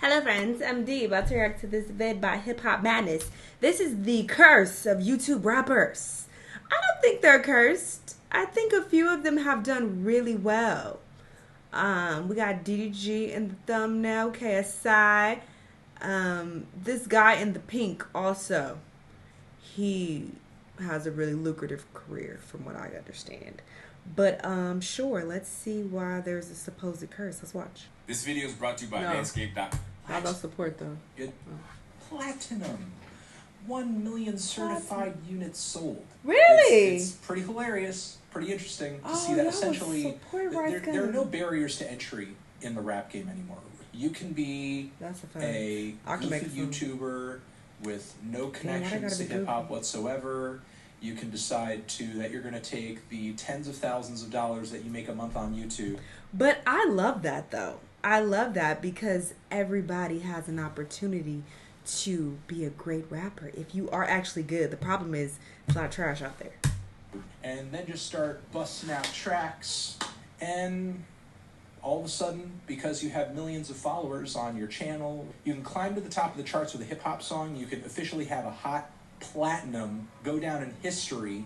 Hello friends, I'm Dee, about to react to this vid by Hip Hop Madness. This is the curse of YouTube rappers. I don't think they're cursed. I think a few of them have done really well. We got DDG in the thumbnail, KSI. This guy in the pink also. He has a really lucrative career from what I understand. But sure, let's see why there's a supposed curse. Let's watch. This video is brought to you by Manscaped.com. How about support though? Good. Platinum. 1 million certified units sold. Really? It's pretty hilarious, pretty interesting to see that essentially there are no barriers to entry in the rap game anymore. You can be a goofy YouTuber with no connections to hip-hop whatsoever. You can decide that you're going to take the tens of thousands of dollars that you make a month on YouTube. But I love that though. I love that because everybody has an opportunity to be a great rapper if you are actually good. The problem is there's a lot of trash out there. And then just start busting out tracks, and all of a sudden, because you have millions of followers on your channel, you can climb to the top of the charts with a hip-hop song. You can officially have a hot platinum go down in history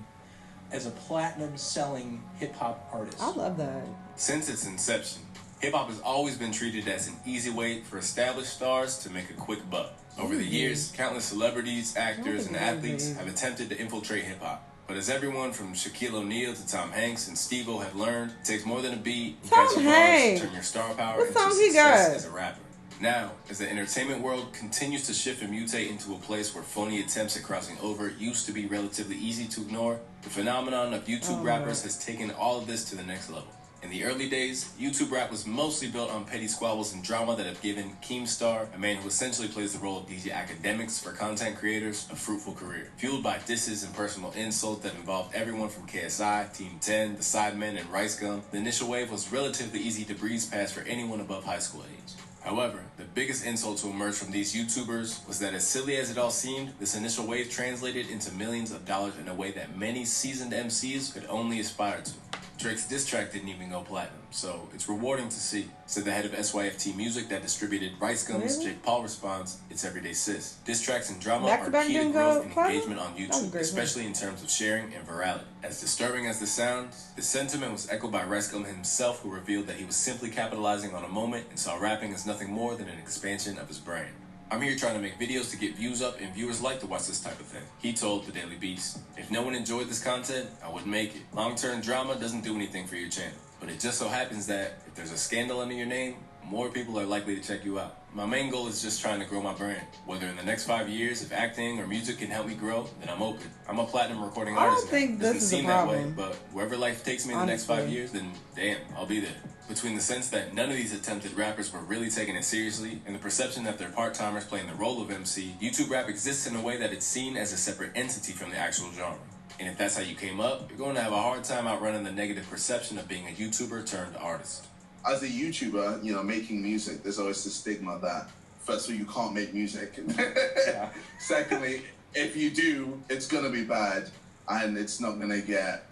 as a platinum selling hip-hop artist. I love that. Since its inception, hip-hop has always been treated as an easy way for established stars to make a quick buck. Over the years, countless celebrities, actors, and athletes have attempted to infiltrate hip-hop. But as everyone from Shaquille O'Neal to Tom Hanks and Steve-O have learned, it takes more than a beat and catchy bars to turn your star power into success as a rapper. Now, as the entertainment world continues to shift and mutate into a place where phony attempts at crossing over used to be relatively easy to ignore, the phenomenon of YouTube rappers has taken all of this to the next level. In the early days, YouTube rap was mostly built on petty squabbles and drama that have given Keemstar, a man who essentially plays the role of DJ Academics for content creators, a fruitful career. Fueled by disses and personal insults that involved everyone from KSI, Team 10, the Sidemen, and Rice Gum, the initial wave was relatively easy to breeze past for anyone above high school age. However, the biggest insult to emerge from these YouTubers was that, as silly as it all seemed, this initial wave translated into millions of dollars in a way that many seasoned MCs could only aspire to. Drake's diss track didn't even go platinum, so it's rewarding to see, said the head of SYFT Music that distributed Rice Gum's Jake Paul response, "It's everyday sis. Diss tracks and drama are key to growth and engagement on YouTube, especially in terms of sharing and virality." As disturbing as this sounds, the sentiment was echoed by Rice Gum himself, who revealed that he was simply capitalizing on a moment and saw rapping as nothing more than an expansion of his brand. "I'm here trying to make videos to get views up, and viewers like to watch this type of thing," he told The Daily Beast. "If no one enjoyed this content, I wouldn't make it. Long-term drama doesn't do anything for your channel. But it just so happens that if there's a scandal under your name, more people are likely to check you out. My main goal is just trying to grow my brand. Whether in the next 5 years, if acting or music can help me grow, then I'm open. I'm a platinum recording artist. I don't think this is a problem. But wherever life takes me in the next 5 years, then damn, I'll be there." Between the sense that none of these attempted rappers were really taking it seriously and the perception that they're part-timers playing the role of MC, YouTube rap exists in a way that it's seen as a separate entity from the actual genre. And if that's how you came up, you're going to have a hard time outrunning the negative perception of being a YouTuber turned artist. As a YouTuber, making music, there's always the stigma that, first of all, you can't make music. Secondly, if you do, it's going to be bad and it's not going to get,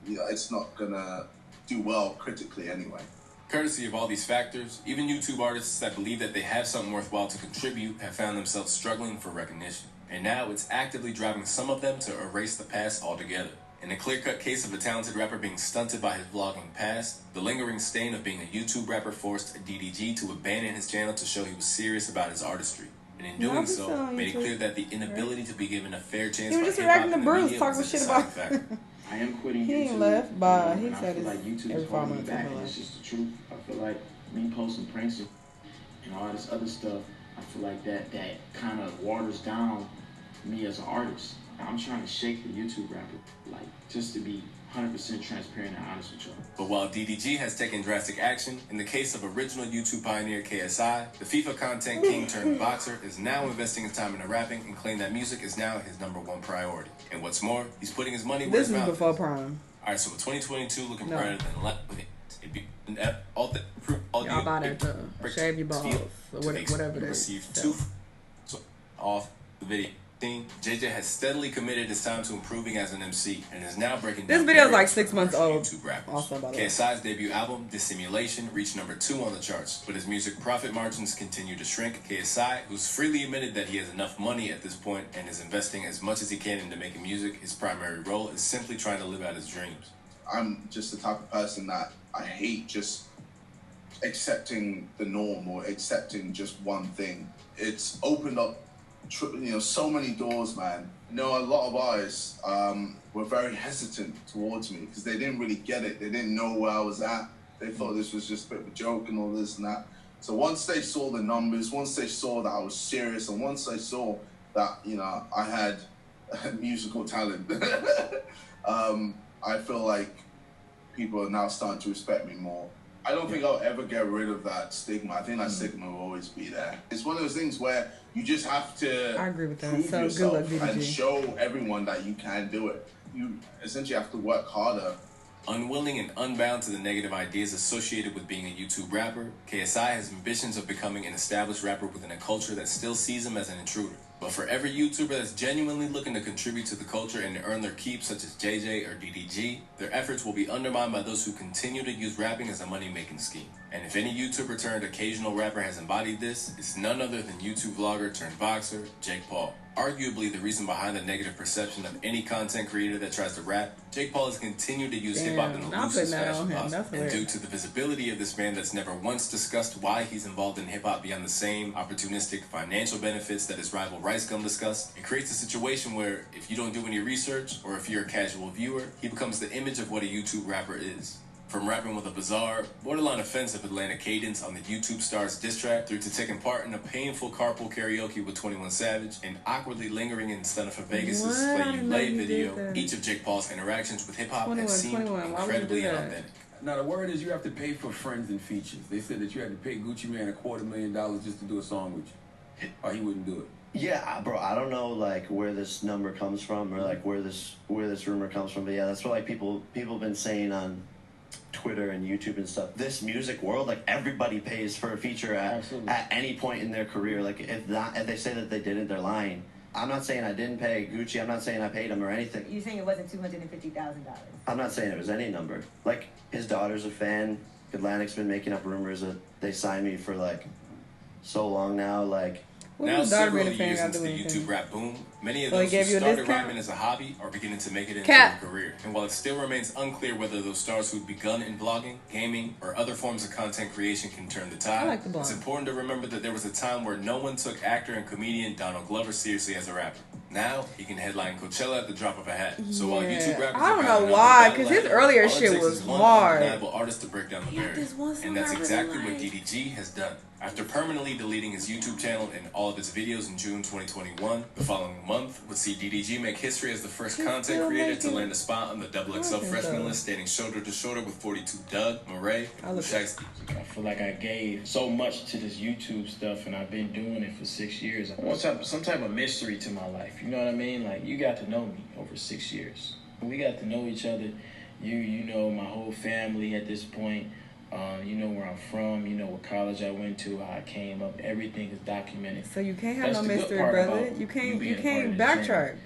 it's not going to do well critically anyway. Courtesy of all these factors, even YouTube artists that believe that they have something worthwhile to contribute have found themselves struggling for recognition. And now it's actively driving some of them to erase the past altogether. In a clear-cut case of a talented rapper being stunted by his vlogging past, the lingering stain of being a YouTube rapper forced DDG to abandon his channel to show he was serious about his artistry. And in doing so, made it clear that the inability to be given a fair chance by hip-hop in the media was a deciding factor. I am quitting YouTube. He ain't left, but he said it's like YouTube is holding me back, and it's just the truth. I feel like me posting pranks and all this other stuff, I feel like that kind of waters down me as an artist. I'm trying to shake the YouTube rapper, just to be 100% transparent and honest with y'all. But while DDG has taken drastic action, in the case of original YouTube pioneer KSI, the FIFA content king turned boxer is now investing his time into rapping and claimed that music is now his #1 priority. And what's more, he's putting his money where his mouth is. This is before prime. Alright, so with 2022 looking brighter than y'all about to shave your balls or whatever it is. Received off the video. JJ has steadily committed his time to improving as an MC and is now breaking down. This video is like 6 months old. Also, KSI's debut album, Dissimulation, reached number 2 on the charts, but his music profit margins continue to shrink. KSI, who's freely admitted that he has enough money at this point and is investing as much as he can into making music, his primary role is simply trying to live out his dreams. I'm just the type of person that I hate just accepting the norm or accepting just one thing. It's opened up so many doors, man. A lot of artists were very hesitant towards me because they didn't really get it. They didn't know where I was at. They thought this was just a bit of a joke and all this and that. So once they saw the numbers, once they saw that I was serious, and once they saw that, I had musical talent, I feel like people are now starting to respect me more. I don't think I'll ever get rid of that stigma. I think that stigma will always be there. It's one of those things where you just have to prove yourself and show everyone that you can do it. You essentially have to work harder. Unwilling and unbound to the negative ideas associated with being a YouTube rapper, KSI has ambitions of becoming an established rapper within a culture that still sees him as an intruder. But for every YouTuber that's genuinely looking to contribute to the culture and earn their keep, such as JJ or DDG, their efforts will be undermined by those who continue to use rapping as a money-making scheme. And if any YouTuber turned occasional rapper has embodied this, it's none other than YouTube vlogger turned boxer, Jake Paul. Arguably the reason behind the negative perception of any content creator that tries to rap, Jake Paul has continued to use hip-hop in the loosest fashion possible. And due to the visibility of this man that's never once discussed why he's involved in hip-hop beyond the same opportunistic financial benefits that his rival Rice Gum discussed, it creates a situation where if you don't do any research, or if you're a casual viewer, he becomes the image of what a YouTube rapper is. From rapping with a bizarre, borderline offensive Atlanta cadence on the YouTube star's diss track, through to taking part in a painful carpool karaoke with 21 Savage, and awkwardly lingering in Stunna for Vegas' Slay You Lay video, each of Jake Paul's interactions with hip-hop have seemed incredibly inauthentic. Now, the word is you have to pay for friends and features. They said that you had to pay Gucci Mane $250,000 just to do a song with you, or he wouldn't do it. Yeah, bro, I don't know where this number comes from, or where this rumor comes from, but yeah, that's what people have been saying on Twitter and YouTube and stuff. This music world, everybody pays for a feature at any point in their career. If they say that they didn't, they're lying. I'm not saying I didn't pay Gucci. I'm not saying I paid him or anything. You're saying it wasn't $250,000? I'm not saying it was any number. His daughter's a fan. Atlantic's been making up rumors that they signed me for so long now. Now, several years into the YouTube rap boom, many of those who started rhyming as a hobby are beginning to make it into a career. And while it still remains unclear whether those stars who've begun in vlogging, gaming, or other forms of content creation can turn the tide, it's important to remember that there was a time where no one took actor and comedian Donald Glover seriously as a rapper. Now, he can headline Coachella at the drop of a hat. So while YouTube rappers I don't know why, because his earlier shit was hard. Artist to break down the barrier. And that's exactly what DDG has done. After permanently deleting his YouTube channel and all of his videos in June 2021, the following month would see DDG make history as the first content creator to land a spot on the XXL freshman list, standing shoulder to shoulder with 42 Doug, Murray, and Shiesty. I feel like I gave so much to this YouTube stuff, and I've been doing it for 6 years. I want some type of mystery to my life. You know what I mean? You got to know me over 6 years. We got to know each other. You know my whole family at this point. You know where I'm from, you know what college I went to, how I came up, everything is documented. So you can't have no mystery, brother. You can't backtrack.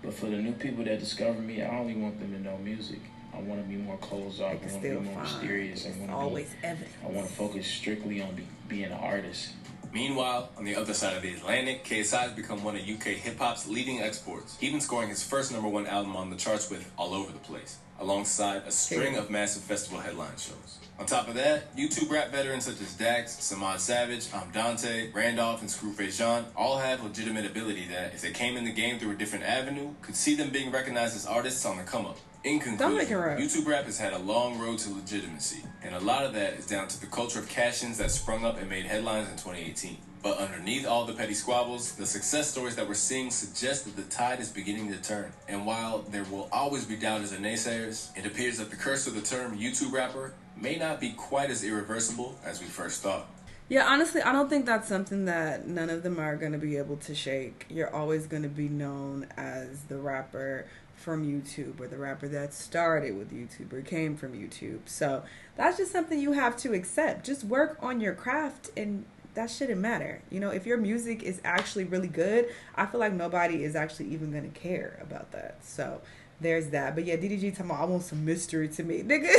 But for the new people that discover me, I only want them to know music. I want to be more closed off. I want to be more mysterious. I want to focus strictly on being an artist. Meanwhile, on the other side of the Atlantic, KSI has become one of UK hip-hop's leading exports, even scoring his first #1 album on the charts with All Over the Place, alongside a string of massive festival headline shows. On top of that, YouTube rap veterans such as Dax, Samad Savage, Dante, Randolph, and Screwface Jean all have legitimate ability that, if they came in the game through a different avenue, could see them being recognized as artists on the come-up. In conclusion, YouTube rap has had a long road to legitimacy, and a lot of that is down to the culture of cash-ins that sprung up and made headlines in 2018. But underneath all the petty squabbles, the success stories that we're seeing suggest that the tide is beginning to turn. And while there will always be doubters and naysayers, it appears that the curse of the term YouTube rapper may not be quite as irreversible as we first thought. Yeah, honestly, I don't think that's something that none of them are going to be able to shake. You're always going to be known as the rapper from YouTube, or the rapper that started with YouTube or came from YouTube. So that's just something you have to accept. Just work on your craft, and that shouldn't matter. You know, if your music is actually really good, I feel like nobody is actually even gonna care about that. So there's that. But yeah, DDG talking about, I want some mystery to me. Nigga,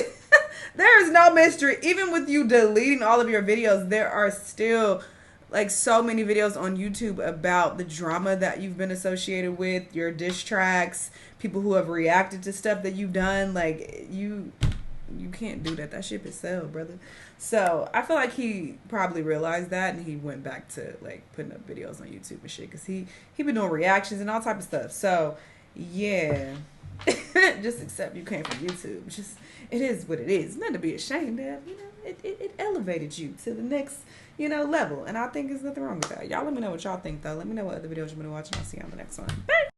there is no mystery. Even with you deleting all of your videos, there are still like so many videos on YouTube about the drama that you've been associated with, your diss tracks, people who have reacted to stuff that you've done. Like, you can't do that. That shit is sell, brother. So I feel like he probably realized that, and he went back to like putting up videos on YouTube and shit, because he been doing reactions and all type of stuff. So yeah. Just accept you came from YouTube. Just, it is what it is. Nothing to be ashamed of. You know, it elevated you to the next, you know, level. And I think there's nothing wrong with that. Y'all let me know what y'all think, though. Let me know what other videos you've been watching. I'll see you on the next one. Bye.